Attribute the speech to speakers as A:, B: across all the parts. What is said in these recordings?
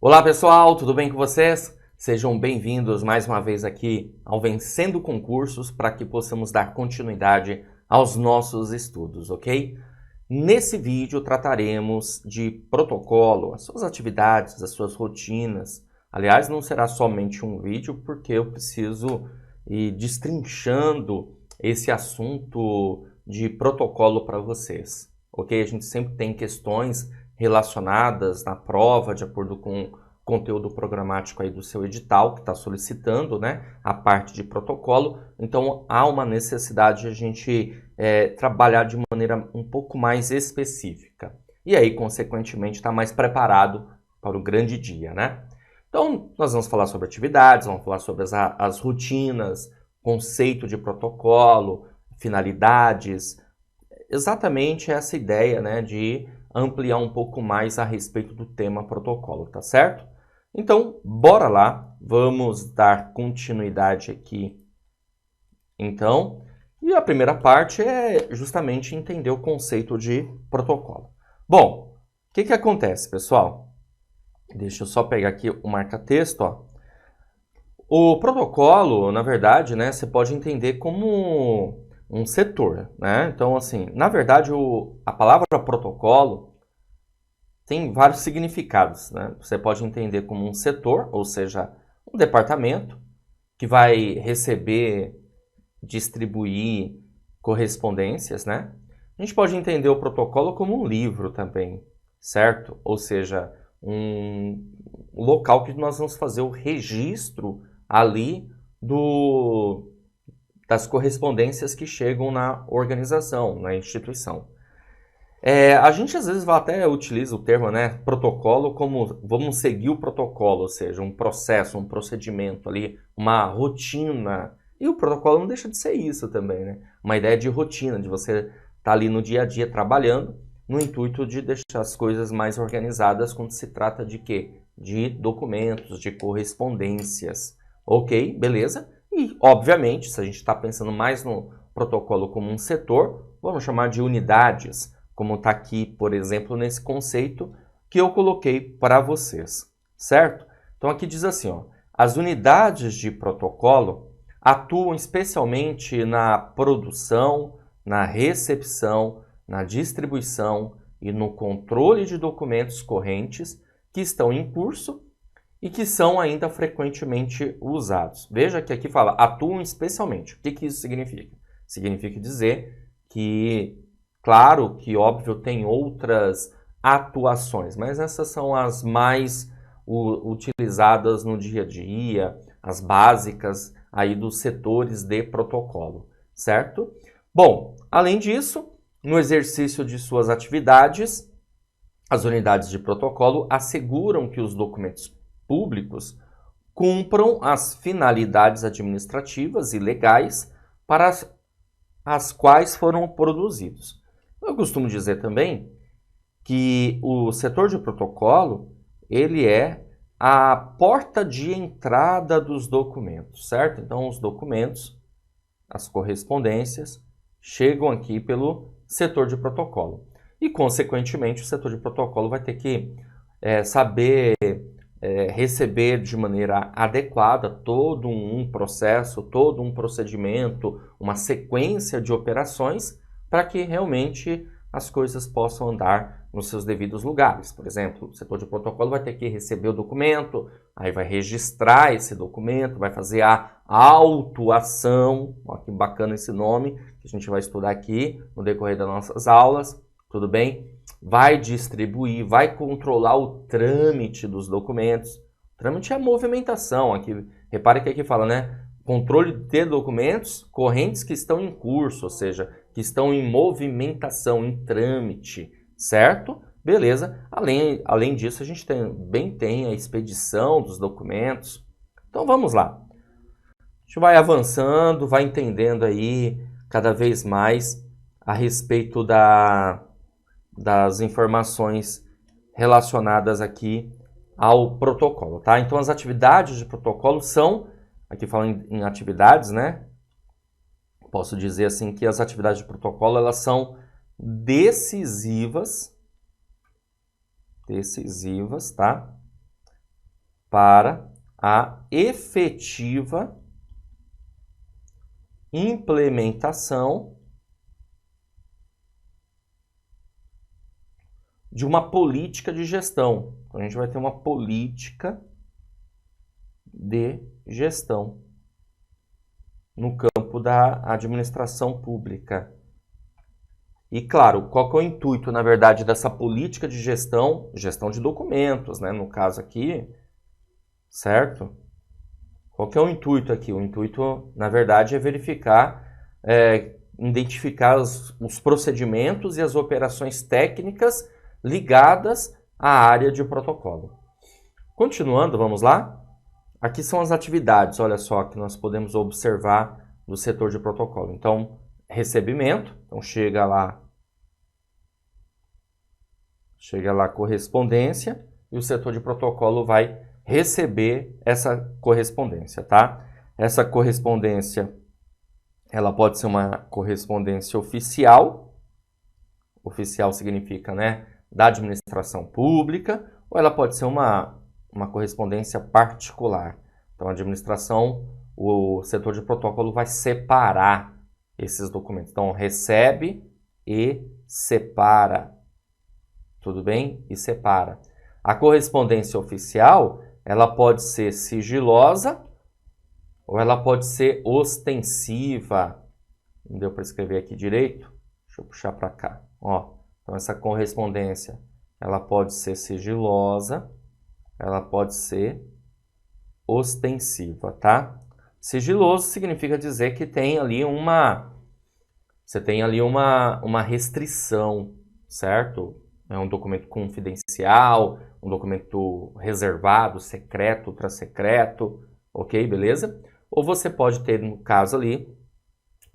A: Olá pessoal, tudo bem com vocês? Sejam bem-vindos mais uma vez aqui ao Vencendo Concursos para que possamos dar continuidade aos nossos estudos, ok? Nesse vídeo trataremos de protocolo, as suas atividades, as suas rotinas. Aliás, não será somente um vídeo porque eu preciso ir destrinchando esse assunto de protocolo para vocês, ok? A gente sempre tem questões relacionadas na prova, de acordo com o conteúdo programático aí do seu edital, que está solicitando, né, a parte de protocolo. Então, há uma necessidade de a gente trabalhar de maneira um pouco mais específica. E aí, consequentemente, está mais preparado para o grande dia, né? Então, nós vamos falar sobre atividades, vamos falar sobre as rotinas, conceito de protocolo, finalidades, exatamente essa ideia, né, de ampliar um pouco mais a respeito do tema protocolo, tá certo? Então, bora lá, vamos dar continuidade aqui. Então, e a primeira parte é justamente entender o conceito de protocolo. Bom, o que acontece, pessoal? Deixa eu só pegar aqui o marca-texto, ó. O protocolo, na verdade, né, você pode entender como um setor, né? Então, assim, na verdade, a palavra protocolo tem vários significados, né? Você pode entender como um setor, ou seja, um departamento que vai receber, distribuir correspondências, né? A gente pode entender o protocolo como um livro também, certo? Ou seja, um local que nós vamos fazer o registro ali das correspondências que chegam na organização, na instituição. A gente às vezes até utiliza o termo, né, protocolo como vamos seguir o protocolo, ou seja, um processo, um procedimento ali, uma rotina. E o protocolo não deixa de ser isso também, né? Uma ideia de rotina, de você estar ali no dia a dia trabalhando, no intuito de deixar as coisas mais organizadas quando se trata de quê? De documentos, de correspondências. Ok, beleza? E, obviamente, se a gente está pensando mais no protocolo como um setor, vamos chamar de unidades, como está aqui, por exemplo, nesse conceito que eu coloquei para vocês, certo? Então, aqui diz assim, ó, as unidades de protocolo atuam especialmente na produção, na recepção, na distribuição e no controle de documentos correntes que estão em curso e que são ainda frequentemente usados. Veja que aqui fala atuam especialmente. O que isso significa? Significa dizer que, claro que, óbvio, tem outras atuações, mas essas são as mais utilizadas no dia a dia, as básicas aí dos setores de protocolo, certo? Bom, além disso, no exercício de suas atividades, as unidades de protocolo asseguram que os documentos públicos cumpram as finalidades administrativas e legais para as quais foram produzidos. Eu costumo dizer também que o setor de protocolo, ele é a porta de entrada dos documentos, certo? Então, os documentos, as correspondências, chegam aqui pelo setor de protocolo. E, consequentemente, o setor de protocolo vai ter que saber receber de maneira adequada todo um processo, todo um procedimento, uma sequência de operações para que realmente as coisas possam andar nos seus devidos lugares. Por exemplo, o setor de protocolo vai ter que receber o documento, aí vai registrar esse documento, vai fazer a autuação, olha que bacana esse nome, que a gente vai estudar aqui no decorrer das nossas aulas, tudo bem? Vai distribuir, vai controlar o trâmite dos documentos. O trâmite é a movimentação, aqui, repare que aqui fala, né? Controle de documentos correntes que estão em curso, ou seja, que estão em movimentação, em trâmite, certo? Beleza. Além disso, a gente também tem a expedição dos documentos. Então, vamos lá. A gente vai avançando, vai entendendo aí cada vez mais a respeito das informações relacionadas aqui ao protocolo, tá? Então, as atividades de protocolo são, aqui falando em atividades, né? Posso dizer assim que as atividades de protocolo, elas são decisivas, tá? para a efetiva implementação de uma política de gestão. Então, a gente vai ter uma política de gestão no campo da administração pública. E, claro, qual que é o intuito, na verdade, dessa política de gestão? Gestão de documentos, né? No caso aqui, certo? Qual que é o intuito aqui? O intuito, na verdade, é verificar, identificar os procedimentos e as operações técnicas ligadas à área de protocolo. Continuando, vamos lá? Aqui são as atividades, olha só, que nós podemos observar do setor de protocolo. Então, recebimento, então chega lá correspondência e o setor de protocolo vai receber essa correspondência, tá? Essa correspondência, ela pode ser uma correspondência oficial. Oficial significa, né, da administração pública, ou ela pode ser uma correspondência particular. Então, a administração, o setor de protocolo vai separar esses documentos. Então, recebe e separa. Tudo bem? E separa. A correspondência oficial, ela pode ser sigilosa ou ela pode ser ostensiva. Não deu para escrever aqui direito? Deixa eu puxar para cá. Ó, então, essa correspondência, ela pode ser sigilosa, ela pode ser ostensiva, tá? Sigiloso significa dizer que tem ali você tem ali uma restrição, certo? É um documento confidencial, um documento reservado, secreto, ultra-secreto, ok? Beleza? Ou você pode ter, no caso ali,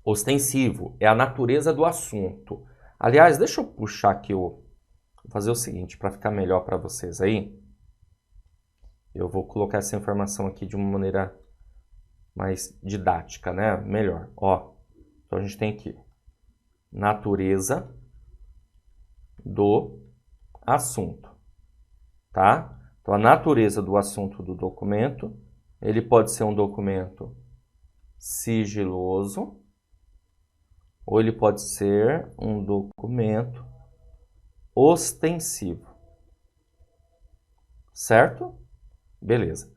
A: ostensivo, é a natureza do assunto. Aliás, deixa eu puxar aqui, vou fazer o seguinte, para ficar melhor para vocês aí. Eu vou colocar essa informação aqui de uma maneira mais didática, né? Melhor. Ó, então a gente tem aqui natureza do assunto, tá? Então a natureza do assunto do documento, ele pode ser um documento sigiloso ou ele pode ser um documento ostensivo, certo? Beleza.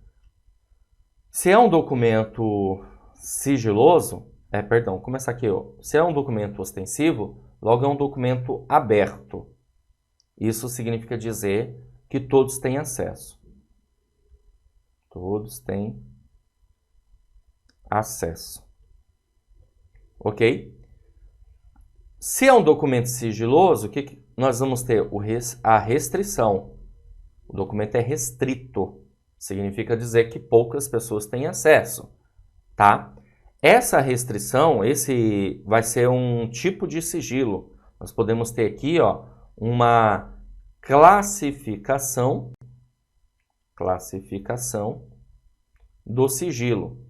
A: Se é um documento sigiloso, perdão, começar aqui, ó. Se é um documento ostensivo, logo é um documento aberto. Isso significa dizer que todos têm acesso. Todos têm acesso. Ok? Se é um documento sigiloso, o que nós vamos ter? A restrição. O documento é restrito. Significa dizer que poucas pessoas têm acesso, tá? Essa restrição, esse vai ser um tipo de sigilo. Nós podemos ter aqui, ó, uma classificação do sigilo.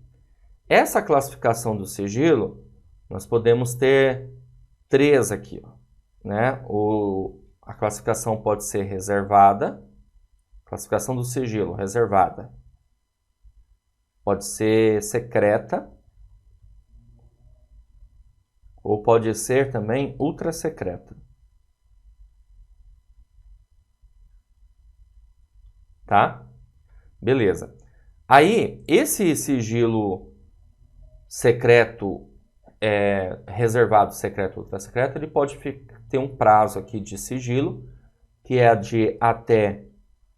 A: Essa classificação do sigilo, nós podemos ter 3 aqui, ó, né? A classificação pode ser reservada. Classificação do sigilo, reservada. Pode ser secreta. Ou pode ser também ultra secreta. Tá? Beleza. Aí, esse sigilo secreto, reservado, secreto, ultra secreto, ele pode ter um prazo aqui de sigilo, que é de até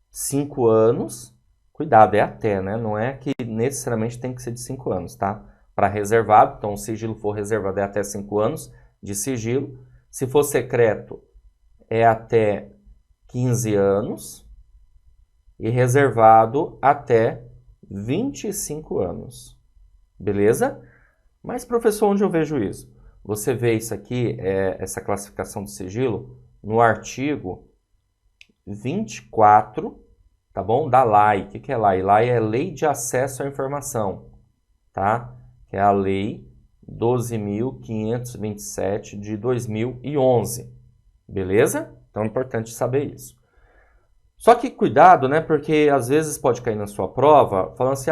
A: 5 anos, cuidado, é até, né? Não é que necessariamente tem que ser de 5 anos, tá? Para reservado, então o sigilo for reservado é até 5 anos de sigilo. Se for secreto, é até 15 anos. E reservado até 25 anos. Beleza? Mas, professor, onde eu vejo isso? Você vê isso aqui, essa classificação do sigilo, no artigo 24, tá bom? Da LAI. O que é LAI? LAI é Lei de Acesso à Informação, tá? Que é a Lei 12.527 de 2011. Beleza? Então é importante saber isso. Só que cuidado, né? Porque às vezes pode cair na sua prova falando assim,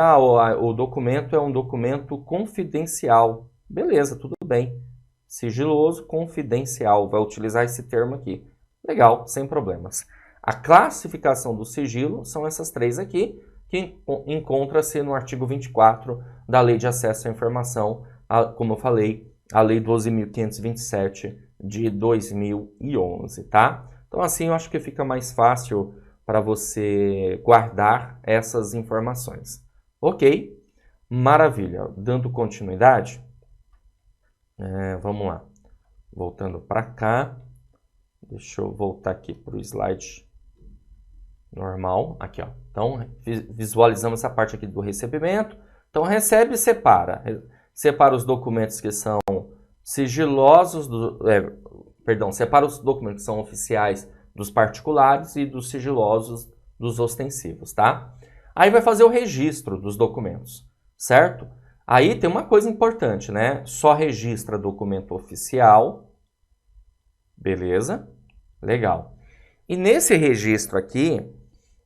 A: o documento é um documento confidencial. Beleza, tudo bem. Sigiloso, confidencial. Vai utilizar esse termo aqui. Legal, sem problemas. A classificação do sigilo são essas três aqui, que encontra-se no artigo 24 da Lei de Acesso à Informação, como eu falei, a Lei 12.527 de 2011, tá? Então assim eu acho que fica mais fácil para você guardar essas informações. Ok? Maravilha. Dando continuidade, vamos lá. Voltando para cá. Deixa eu voltar aqui para o slide normal. Aqui, ó. Então, visualizamos essa parte aqui do recebimento. Então, recebe e separa. Separa os documentos que são sigilosos, separa os documentos que são oficiais dos particulares e dos sigilosos dos ostensivos, tá? Aí vai fazer o registro dos documentos, certo? Aí tem uma coisa importante, né? Só registra documento oficial, beleza? Legal. E nesse registro aqui,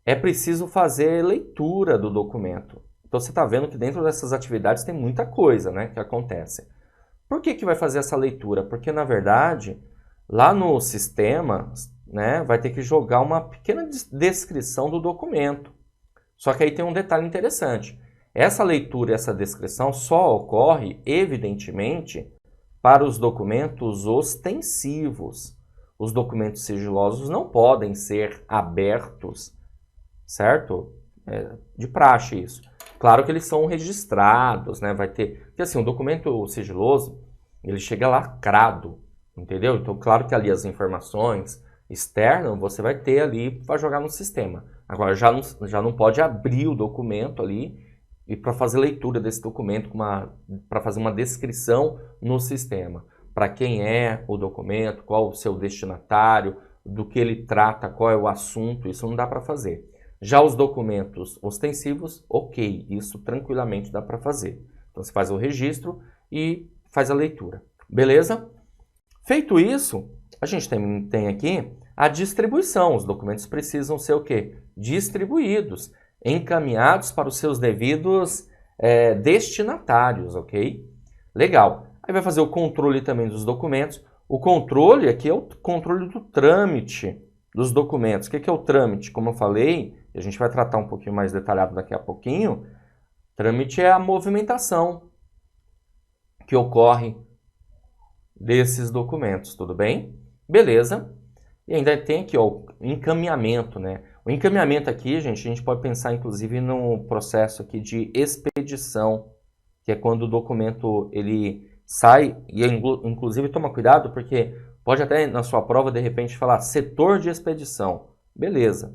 A: é preciso fazer leitura do documento. Então você está vendo que dentro dessas atividades tem muita coisa, né, que acontece. Por que vai fazer essa leitura? Porque, na verdade, lá no sistema, né, vai ter que jogar uma pequena descrição do documento. Só que aí tem um detalhe interessante. Essa leitura e essa descrição só ocorre, evidentemente, para os documentos ostensivos. Os documentos sigilosos não podem ser abertos, certo? De praxe isso. Claro que eles são registrados, né? Vai ter... Porque assim, o documento sigiloso, ele chega lacrado, entendeu? Então, claro que ali as informações externas você vai ter ali para jogar no sistema. Agora, já não pode abrir o documento ali e para fazer leitura desse documento, para fazer uma descrição no sistema. Para quem é o documento, qual o seu destinatário, do que ele trata, qual é o assunto, isso não dá para fazer. Já os documentos ostensivos, ok, isso tranquilamente dá para fazer. Então você faz o registro e faz a leitura, beleza? Feito isso, a gente tem aqui a distribuição. Os documentos precisam ser o quê? Distribuídos, encaminhados para os seus devidos destinatários, ok? Legal. Aí vai fazer o controle também dos documentos. O controle aqui é o controle do trâmite dos documentos. O que é o trâmite? Como eu falei, a gente vai tratar um pouquinho mais detalhado daqui a pouquinho. Trâmite é a movimentação que ocorre desses documentos, tudo bem? Beleza. E ainda tem aqui o encaminhamento, né? O encaminhamento aqui, gente, a gente pode pensar inclusive no processo aqui de expedição, que é quando o documento ele sai, e inclusive toma cuidado porque pode até na sua prova de repente falar setor de expedição. Beleza,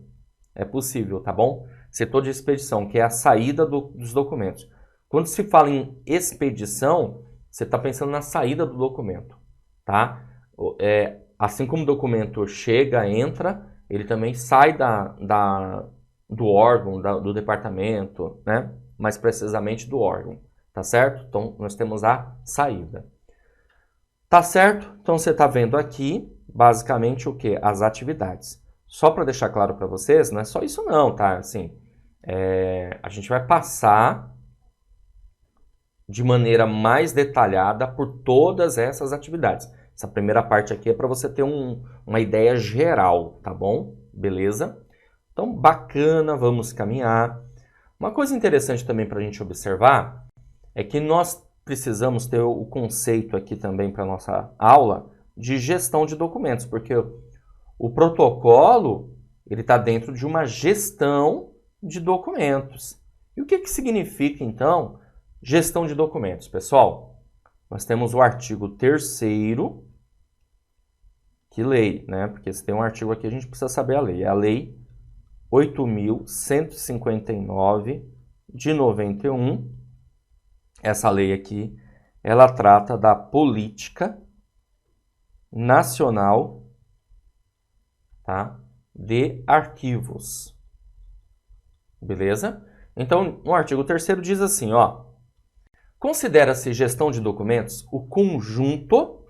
A: é possível, tá bom? Setor de expedição, que é a saída dos documentos. Quando se fala em expedição, você está pensando na saída do documento, tá? Assim como o documento chega, entra, ele também sai do órgão, do departamento, né? Mais precisamente do órgão, tá certo? Então, nós temos a saída. Tá certo? Então, você está vendo aqui, basicamente, o que? As atividades. Só para deixar claro para vocês, não é só isso não, tá? Assim, a gente vai passar de maneira mais detalhada por todas essas atividades. Essa primeira parte aqui é para você ter uma ideia geral, tá bom? Beleza? Então, bacana, vamos caminhar. Uma coisa interessante também para a gente observar é que nós precisamos ter o conceito aqui também para a nossa aula de gestão de documentos, porque o protocolo ele está dentro de uma gestão de documentos. E o que significa, então, gestão de documentos? Pessoal, nós temos o artigo 3º, que lei, né? Porque se tem um artigo aqui, a gente precisa saber a lei. É a Lei 8.159 de 91. Essa lei aqui, ela trata da política nacional, tá? De arquivos. Beleza? Então, no artigo 3º diz assim, ó. Considera-se gestão de documentos o conjunto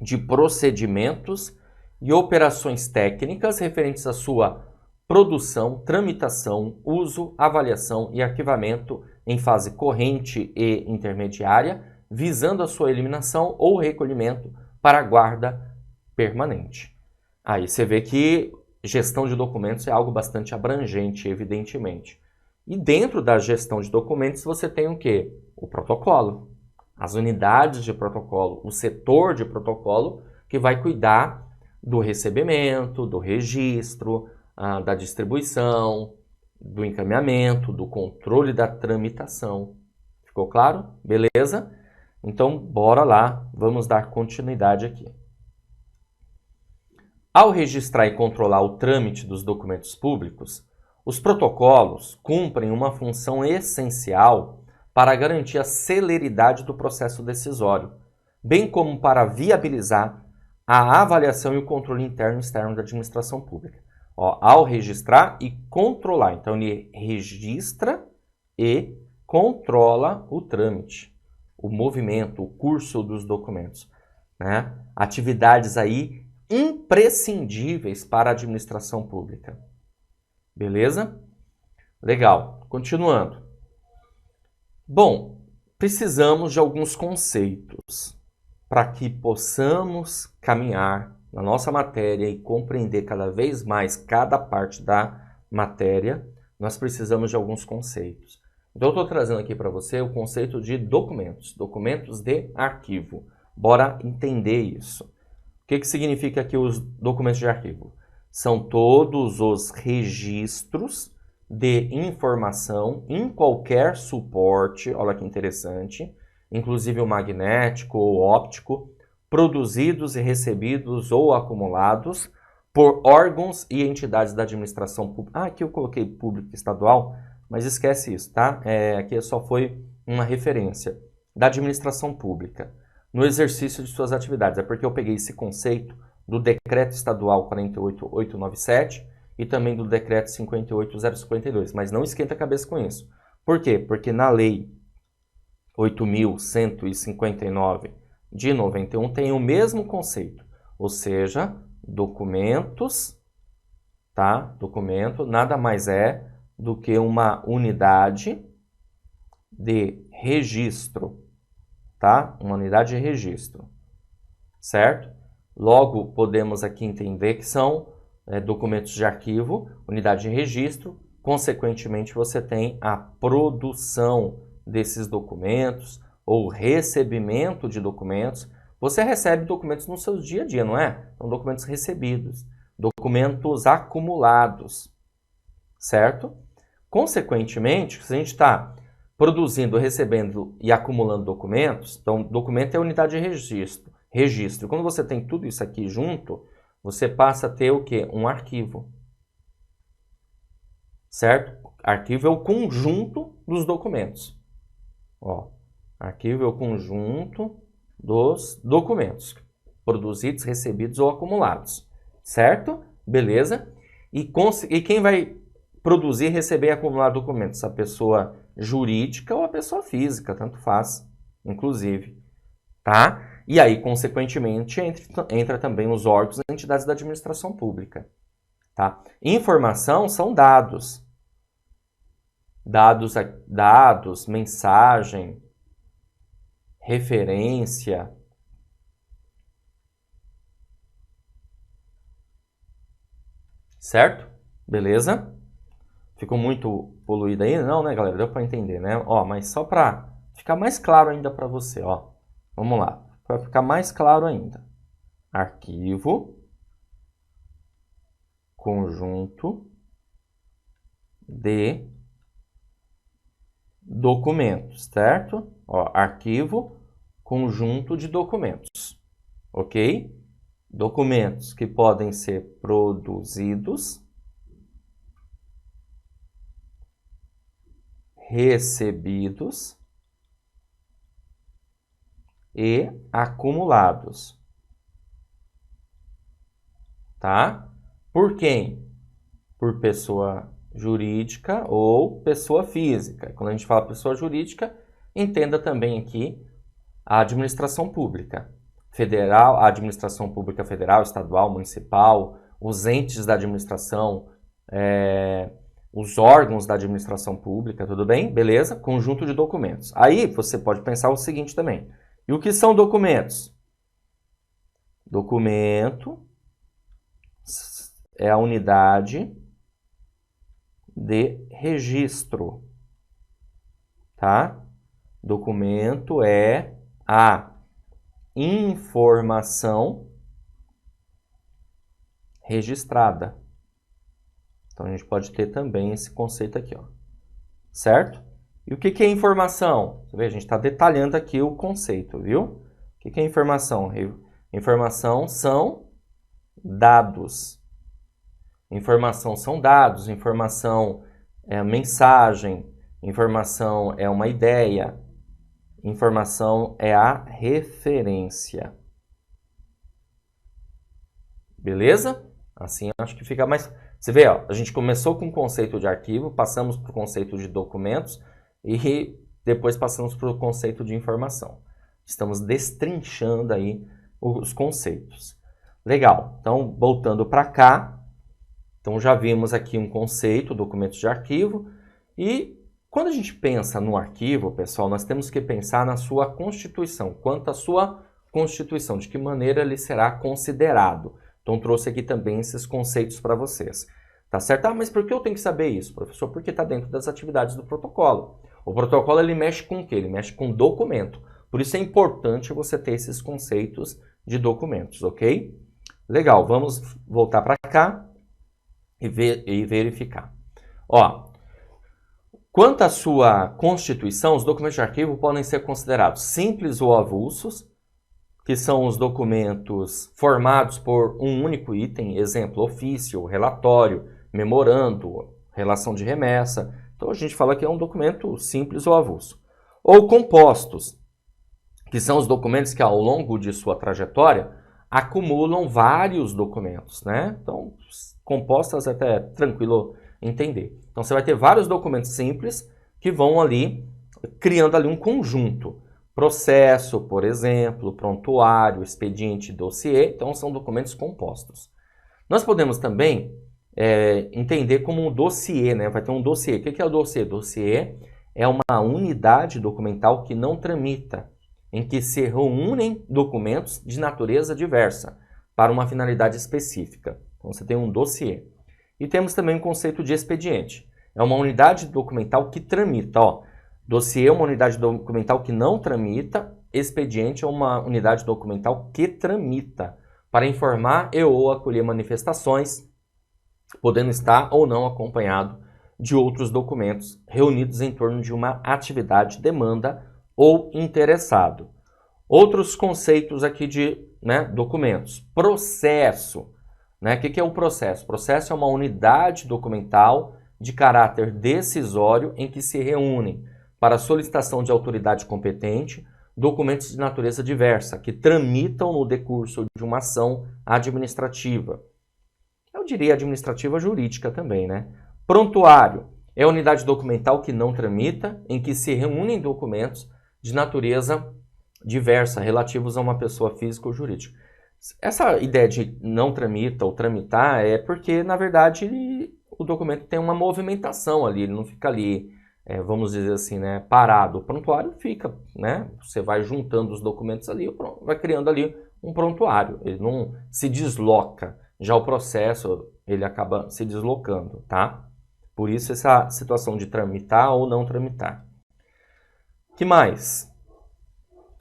A: de procedimentos e operações técnicas referentes à sua produção, tramitação, uso, avaliação e arquivamento em fase corrente e intermediária, visando a sua eliminação ou recolhimento para a guarda permanente. Aí você vê que gestão de documentos é algo bastante abrangente, evidentemente. E dentro da gestão de documentos você tem o quê? O protocolo, as unidades de protocolo, o setor de protocolo que vai cuidar do recebimento, do registro, da distribuição, do encaminhamento, do controle da tramitação. Ficou claro? Beleza? Então, bora lá, vamos dar continuidade aqui. Ao registrar e controlar o trâmite dos documentos públicos, os protocolos cumprem uma função essencial para garantir a celeridade do processo decisório, bem como para viabilizar a avaliação e o controle interno e externo da administração pública. Ao registrar e controlar, então ele registra e controla o trâmite, o movimento, o curso dos documentos, né? Atividades aí imprescindíveis para a administração pública. Beleza? Legal. Continuando. Bom, precisamos de alguns conceitos para que possamos caminhar na nossa matéria e compreender cada vez mais cada parte da matéria. Nós precisamos de alguns conceitos. Então, eu estou trazendo aqui para você o conceito de documentos, documentos de arquivo. Bora entender isso. O que significa aqui os documentos de arquivo? São todos os registros de informação em qualquer suporte, olha que interessante, inclusive o magnético ou óptico, produzidos e recebidos ou acumulados por órgãos e entidades da administração pública. Aqui eu coloquei público e estadual, mas esquece isso, tá? Aqui só foi uma referência da administração pública no exercício de suas atividades. É porque eu peguei esse conceito do Decreto Estadual 48897 e também do Decreto 58052, mas não esquenta a cabeça com isso. Por quê? Porque na Lei 8.159 de 91 tem o mesmo conceito, ou seja, documentos, tá? Documento nada mais é do que uma unidade de registro, tá? Uma unidade de registro, certo? Logo, podemos aqui entender que são documentos de arquivo, unidade de registro, consequentemente você tem a produção desses documentos ou recebimento de documentos. Você recebe documentos no seu dia a dia, não é? São documentos recebidos, documentos acumulados, certo? Consequentemente, se a gente está produzindo, recebendo e acumulando documentos, então documento é unidade de registro. Quando você tem tudo isso aqui junto, você passa a ter o quê? Um arquivo. Certo? Arquivo é o conjunto dos documentos. Arquivo é o conjunto dos documentos produzidos, recebidos ou acumulados. Certo? Beleza? E quem vai produzir, receber e acumular documentos? A pessoa jurídica ou a pessoa física, tanto faz, inclusive. Tá? E aí, consequentemente, entra também os órgãos e entidades da administração pública. Tá? Informação são dados. Dados, mensagem, referência. Certo? Beleza? Ficou muito poluído aí? Não, né, galera? Deu para entender, né? Mas só para ficar mais claro ainda para você, Vamos lá, para ficar mais claro ainda. Arquivo, conjunto de documentos, certo? Arquivo, conjunto de documentos, ok? Documentos que podem ser produzidos, recebidos e acumulados, tá? Por quem? Por pessoa jurídica ou pessoa física. Quando a gente fala pessoa jurídica, entenda também aqui a administração pública federal, a administração pública federal, estadual, municipal, os entes da administração os órgãos da administração pública, tudo bem? Beleza? Conjunto de documentos. Aí você pode pensar o seguinte também. E o que são documentos? Documento é a unidade de registro, tá? Documento é a informação registrada. Então, a gente pode ter também esse conceito aqui, ó. Certo? E o que é informação? Você vê, a gente está detalhando aqui o conceito, viu? O que é informação? Informação são dados. Informação são dados, informação é mensagem, informação é uma ideia, informação é a referência. Beleza? Assim eu acho que fica mais... Você vê, ó, a gente começou com o conceito de arquivo, passamos para o conceito de documentos e depois passamos para o conceito de informação. Estamos destrinchando aí os conceitos. Legal, então voltando para cá, então já vimos aqui um conceito, documentos de arquivo, e quando a gente pensa no arquivo, pessoal, nós temos que pensar na sua constituição, quanto à sua constituição, de que maneira ele será considerado. Então trouxe aqui também esses conceitos para vocês. Tá certo? Ah, mas por que eu tenho que saber isso, professor? Porque está dentro das atividades do protocolo. O protocolo ele mexe com o quê? Ele mexe com documento. Por isso é importante você ter esses conceitos de documentos, ok? Legal, vamos voltar para cá e verificar. Ó, quanto à sua constituição, os documentos de arquivo podem ser considerados simples ou avulsos, que são os documentos formados por um único item, exemplo, ofício, relatório, memorando, relação de remessa. Então a gente fala que é um documento simples ou avulso. Ou compostos, que são os documentos que ao longo de sua trajetória acumulam vários documentos, né? Então, compostas é até tranquilo entender. Então você vai ter vários documentos simples que vão ali criando ali um conjunto. Processo, por exemplo, prontuário, expediente, dossiê, então são documentos compostos. Nós podemos também entender como um dossiê, né? Vai ter um dossiê. O que é o dossiê? Dossiê é uma unidade documental que não tramita, em que se reúnem documentos de natureza diversa para uma finalidade específica. Então você tem um dossiê. E temos também o conceito de expediente. É uma unidade documental que tramita, ó. Dossiê é uma unidade documental que não tramita, expediente é uma unidade documental que tramita para informar e ou acolher manifestações, podendo estar ou não acompanhado de outros documentos reunidos em torno de uma atividade, demanda ou interessado. Outros conceitos aqui de documentos. Processo. O que é o processo? Processo é uma unidade documental de caráter decisório em que se reúnem para solicitação de autoridade competente, documentos de natureza diversa, que tramitam no decurso de uma ação administrativa. Eu diria administrativa jurídica também, né? Prontuário é a unidade documental que não tramita, em que se reúnem documentos de natureza diversa, relativos a uma pessoa física ou jurídica. Essa ideia de não tramita ou tramitar é porque, na verdade, o documento tem uma movimentação ali, ele não fica ali... vamos dizer assim, né, parado. O prontuário fica, né? Você vai juntando os documentos ali, vai criando ali um prontuário. Ele não se desloca. Já o processo, ele acaba se deslocando, tá? Por isso essa situação de tramitar ou não tramitar. Que mais?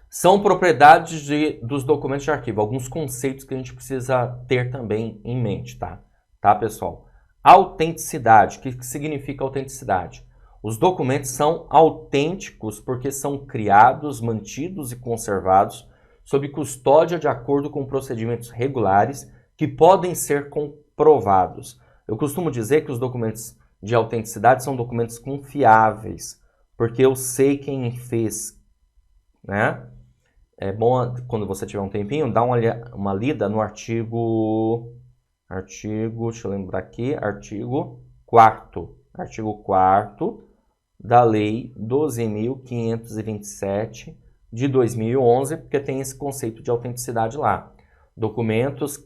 A: São propriedades dos documentos de arquivo. Alguns conceitos que a gente precisa ter também em mente, tá? Tá, pessoal? Autenticidade. O que significa autenticidade? Os documentos são autênticos porque são criados, mantidos e conservados sob custódia de acordo com procedimentos regulares que podem ser comprovados. Eu costumo dizer que os documentos de autenticidade são documentos confiáveis, porque eu sei quem fez, né? É bom, quando você tiver um tempinho, dar uma lida no artigo, deixa eu lembrar aqui, artigo 4º. Artigo 4º da Lei 12.527 de 2011, porque tem esse conceito de autenticidade lá. Documentos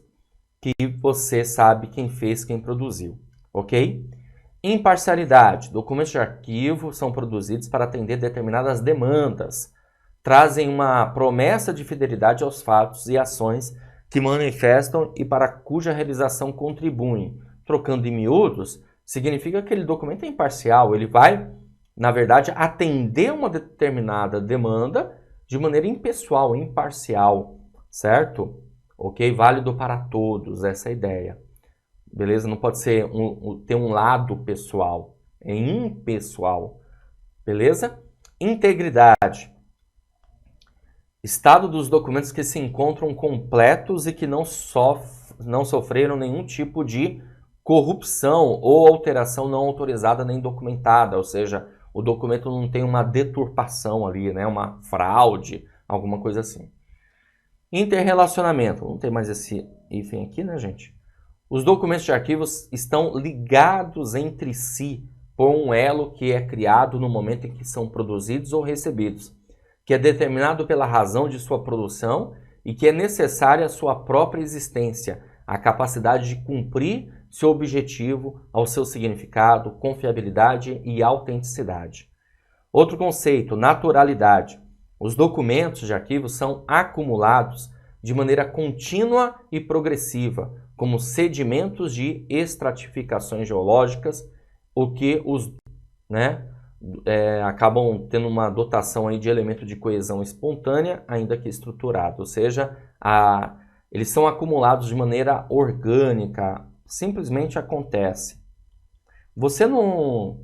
A: que você sabe quem fez, quem produziu. ok? Imparcialidade. Documentos de arquivo são produzidos para atender determinadas demandas. Trazem uma promessa de fidelidade aos fatos e ações que manifestam e para cuja realização contribuem. Trocando em miúdos, significa que aquele documento é imparcial, ele vai, na verdade, atender uma determinada demanda de maneira impessoal, imparcial, certo? Ok? Válido para todos, essa é a ideia. Beleza? Não pode ser ter um lado pessoal, é impessoal. Beleza? Integridade. Estado dos documentos que se encontram completos e que não sofreram nenhum tipo de corrupção ou alteração não autorizada nem documentada, ou seja, o documento não tem uma deturpação ali, né? Uma fraude, alguma coisa assim. Interrelacionamento. Não tem mais esse hífen aqui, né, gente? Os documentos de arquivos estão ligados entre si por um elo que é criado no momento em que são produzidos ou recebidos, que é determinado pela razão de sua produção e que é necessária à sua própria existência, a capacidade de cumprir seu objetivo, ao seu significado, confiabilidade e autenticidade. Outro conceito, naturalidade. Os documentos de arquivo são acumulados de maneira contínua e progressiva, como sedimentos de estratificações geológicas, o que os acabam tendo uma dotação aí de elemento de coesão espontânea, ainda que estruturado, ou seja, eles são acumulados de maneira orgânica, simplesmente acontece. Você não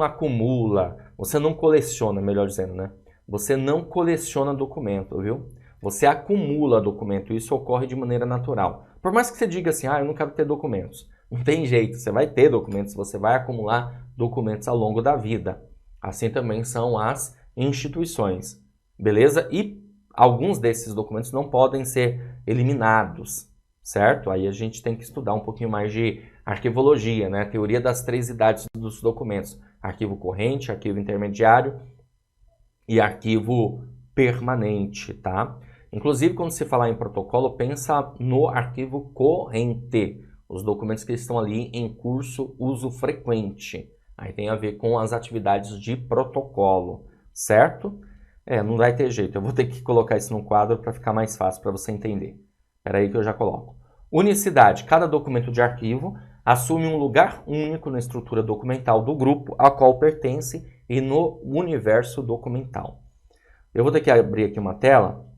A: acumula, você não coleciona, melhor dizendo, né? Você não coleciona documento, viu? Você acumula documento, isso ocorre de maneira natural. Por mais que você diga assim, eu não quero ter documentos. Não tem jeito, você vai ter documentos, você vai acumular documentos ao longo da vida. Assim também são as instituições, beleza? E alguns desses documentos não podem ser eliminados, certo? Aí a gente tem que estudar um pouquinho mais de arquivologia, né? Teoria das 3 idades dos documentos. Arquivo corrente, arquivo intermediário e arquivo permanente, tá? Inclusive, quando se falar em protocolo, pensa no arquivo corrente, os documentos que estão ali em curso uso frequente. Aí tem a ver com as atividades de protocolo, certo? Não vai ter jeito, eu vou ter que colocar isso no quadro para ficar mais fácil para você entender. Espera aí que eu já coloco. Unicidade. Cada documento de arquivo assume um lugar único na estrutura documental do grupo a qual pertence e no universo documental. Eu vou ter que abrir aqui uma tela,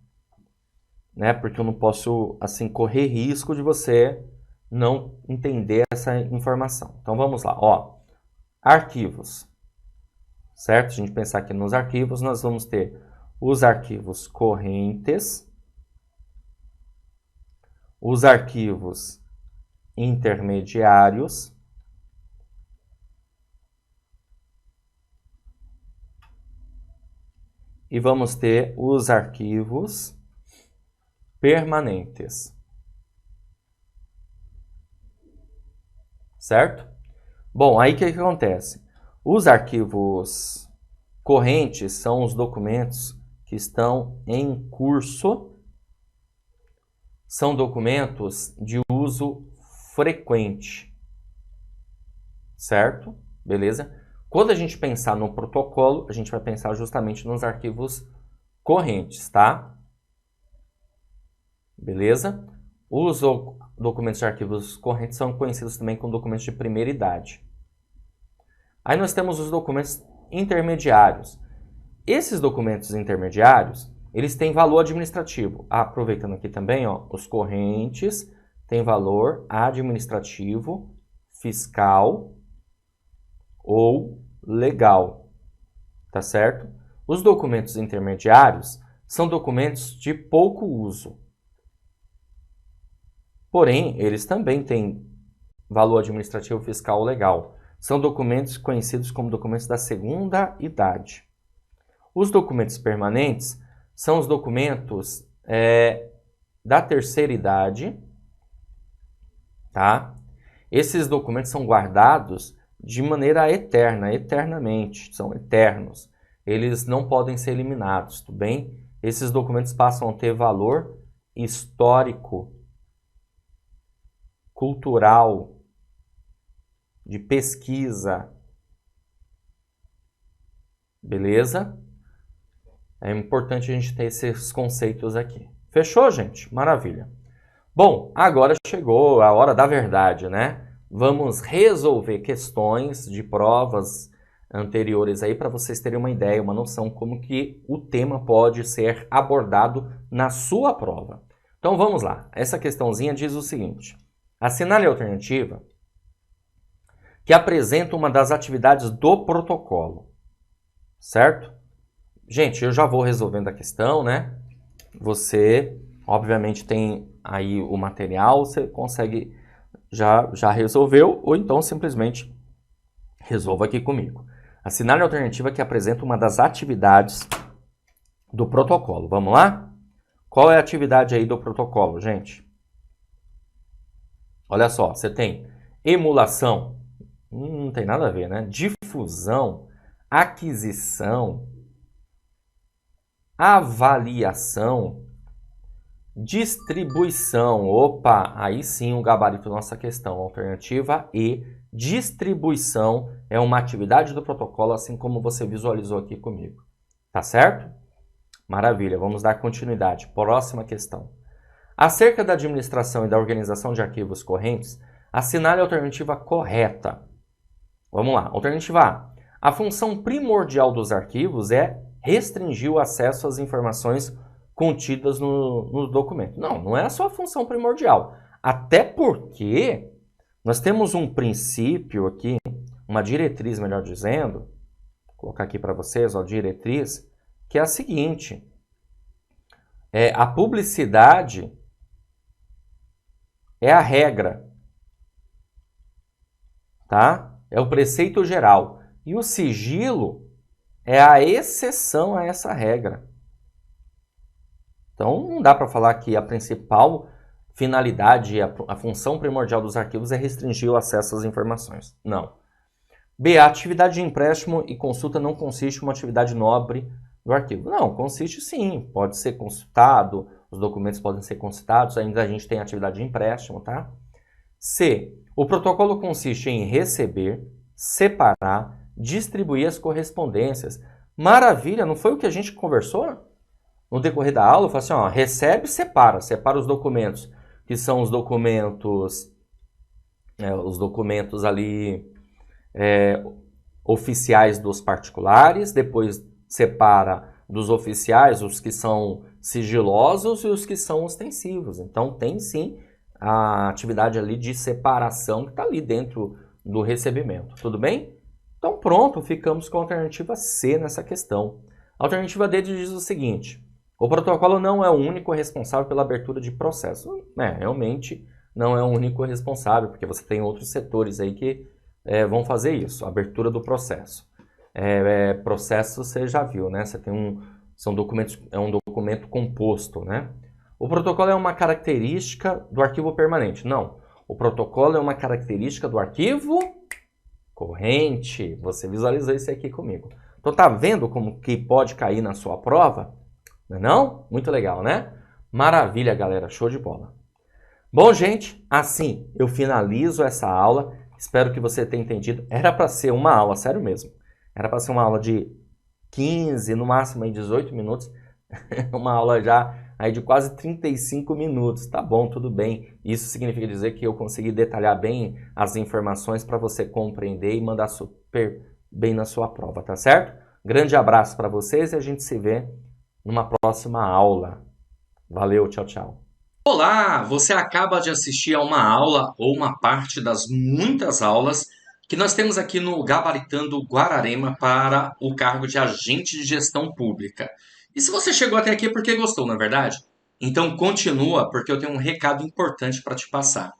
A: né, porque eu não posso assim correr risco de você não entender essa informação. Então vamos lá, ó. Arquivos, certo? Se a gente pensar aqui nos arquivos, nós vamos ter os arquivos correntes, os arquivos intermediários, e vamos ter os arquivos permanentes. Certo? Bom, aí o que acontece? Os arquivos correntes são os documentos que estão em curso, são documentos de uso frequente, certo? Beleza? Quando a gente pensar no protocolo, a gente vai pensar justamente nos arquivos correntes, tá? Beleza? Os documentos de arquivos correntes são conhecidos também como documentos de primeira idade. Aí nós temos os documentos intermediários. Esses documentos intermediários, eles têm valor administrativo. Aproveitando aqui também, ó, os correntes têm valor administrativo, fiscal ou legal, tá certo? Os documentos intermediários são documentos de pouco uso. Porém, eles também têm valor administrativo, fiscal ou legal. São documentos conhecidos como documentos da segunda idade. Os documentos permanentes são os documentos da terceira idade, tá? Esses documentos são guardados de maneira eterna, eternamente, são eternos. Eles não podem ser eliminados, tudo bem? Esses documentos passam a ter valor histórico, cultural, de pesquisa. Beleza? É importante a gente ter esses conceitos aqui. Fechou, gente? Maravilha. Bom, agora chegou a hora da verdade, né? Vamos resolver questões de provas anteriores aí para vocês terem uma ideia, uma noção como que o tema pode ser abordado na sua prova. Então vamos lá. Essa questãozinha diz o seguinte: assinale a alternativa que apresenta uma das atividades do protocolo, certo? Gente, eu já vou resolvendo a questão, né? Você, obviamente, tem aí o material, você consegue, já resolveu, ou então simplesmente resolva aqui comigo. Assinale a alternativa que apresenta uma das atividades do protocolo. Vamos lá? Qual é a atividade aí do protocolo, gente? Olha só, você tem emulação, não tem nada a ver, né? Difusão, aquisição, avaliação, distribuição. Opa, aí sim o gabarito da nossa questão. Alternativa E, distribuição, é uma atividade do protocolo, assim como você visualizou aqui comigo. Tá certo? Maravilha, vamos dar continuidade. Próxima questão. Acerca da administração e da organização de arquivos correntes, assinale a alternativa correta. Vamos lá. Alternativa A. A função primordial dos arquivos é restringir o acesso às informações contidas no documento. Não, não é a sua função primordial. Até porque nós temos um princípio aqui, uma diretriz, melhor dizendo, vou colocar aqui para vocês, ó, diretriz, que é a seguinte: a publicidade é a regra, tá? É o preceito geral. E o sigilo é a exceção a essa regra. Então, não dá para falar que a principal finalidade, a função primordial dos arquivos é restringir o acesso às informações. Não. B. A atividade de empréstimo e consulta não consiste em uma atividade nobre do arquivo. Não, consiste sim. Pode ser consultado, os documentos podem ser consultados, ainda a gente tem a atividade de empréstimo, tá? C. O protocolo consiste em receber, separar, distribuir as correspondências. Maravilha, não foi o que a gente conversou? No decorrer da aula, eu falo assim, ó, recebe e separa. Separa os documentos, que são os documentos ali oficiais dos particulares, depois separa dos oficiais os que são sigilosos e os que são ostensivos. Então, tem sim a atividade ali de separação que está ali dentro do recebimento. Tudo bem? Então, pronto, ficamos com a alternativa C nessa questão. A alternativa D diz o seguinte: o protocolo não é o único responsável pela abertura de processo. Realmente não é o único responsável, porque você tem outros setores aí que vão fazer isso, a abertura do processo. Processo você já viu, né? Você tem são documentos, é um documento composto, né? O protocolo é uma característica do arquivo permanente. Não, o protocolo é uma característica do arquivo corrente. Você visualizou isso aqui comigo. Então tá vendo como que pode cair na sua prova? Não é não? Muito legal, né? Maravilha, galera. Show de bola. Bom, gente, assim eu finalizo essa aula. Espero que você tenha entendido. Era para ser uma aula, sério mesmo. Era para ser uma aula de 15, no máximo aí 18 minutos. Uma aula já aí de quase 35 minutos. Tá bom, tudo bem. Isso significa dizer que eu consegui detalhar bem as informações para você compreender e mandar super bem na sua prova, tá certo? Grande abraço para vocês e a gente se vê numa próxima aula. Valeu, tchau, tchau.
B: Olá, você acaba de assistir a uma aula ou uma parte das muitas aulas que nós temos aqui no Gabaritando Guararema para o cargo de agente de gestão pública. E se você chegou até aqui é porque gostou, não é verdade? Então continua, porque eu tenho um recado importante para te passar.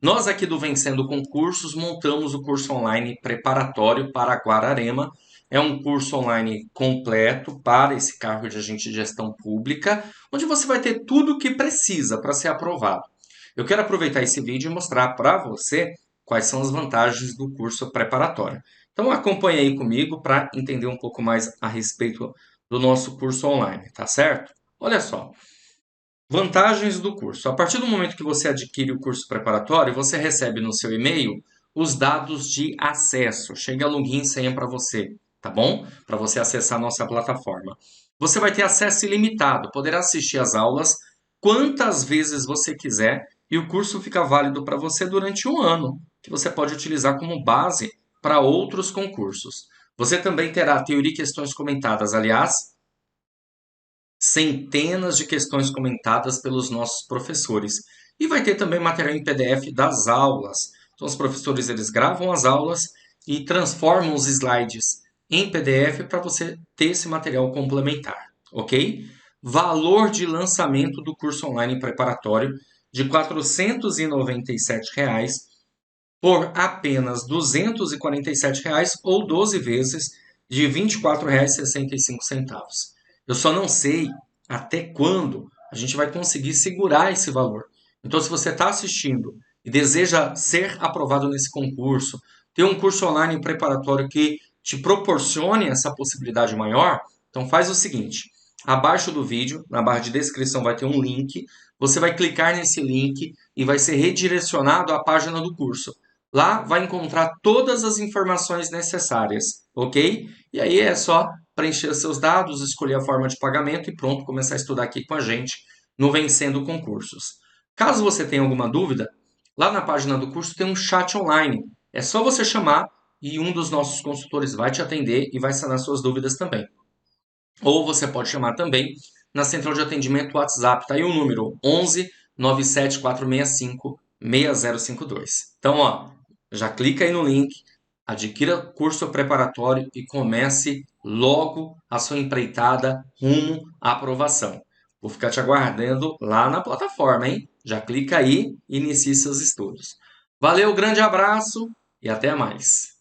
B: Nós aqui do Vencendo Concursos montamos o curso online preparatório para Guararema. É um curso online completo para esse cargo de agente de gestão pública, onde você vai ter tudo o que precisa para ser aprovado. Eu quero aproveitar esse vídeo e mostrar para você quais são as vantagens do curso preparatório. Então acompanhe aí comigo para entender um pouco mais a respeito do nosso curso online, tá certo? Olha só. Vantagens do curso. A partir do momento que você adquire o curso preparatório, você recebe no seu e-mail os dados de acesso. Chega login e senha para você, tá bom? Para você acessar a nossa plataforma. Você vai ter acesso ilimitado, poderá assistir às aulas quantas vezes você quiser e o curso fica válido para você durante um ano, que você pode utilizar como base para outros concursos. Você também terá teoria e questões comentadas, aliás, centenas de questões comentadas pelos nossos professores. E vai ter também material em PDF das aulas. Então, os professores eles gravam as aulas e transformam os slides em PDF para você ter esse material complementar, ok? Valor de lançamento do curso online preparatório de R$ 497 por apenas R$ 247 ou 12 vezes de R$ 24,65. Eu só não sei até quando a gente vai conseguir segurar esse valor. Então, se você está assistindo e deseja ser aprovado nesse concurso, ter um curso online preparatório que te proporcione essa possibilidade maior, então faz o seguinte: abaixo do vídeo, na barra de descrição, vai ter um link. Você vai clicar nesse link e vai ser redirecionado à página do curso. Lá vai encontrar todas as informações necessárias, ok? E aí é só preencher seus dados, escolher a forma de pagamento e pronto, começar a estudar aqui com a gente no Vencendo Concursos. Caso você tenha alguma dúvida, lá na página do curso tem um chat online. É só você chamar e um dos nossos consultores vai te atender e vai sanar suas dúvidas também. Ou você pode chamar também na central de atendimento WhatsApp. Está aí o número 11 97465 6052. Então, ó, já clica aí no link, adquira curso preparatório e comece logo a sua empreitada rumo à aprovação. Vou ficar te aguardando lá na plataforma, hein? Já clica aí e inicie seus estudos. Valeu, grande abraço e até mais.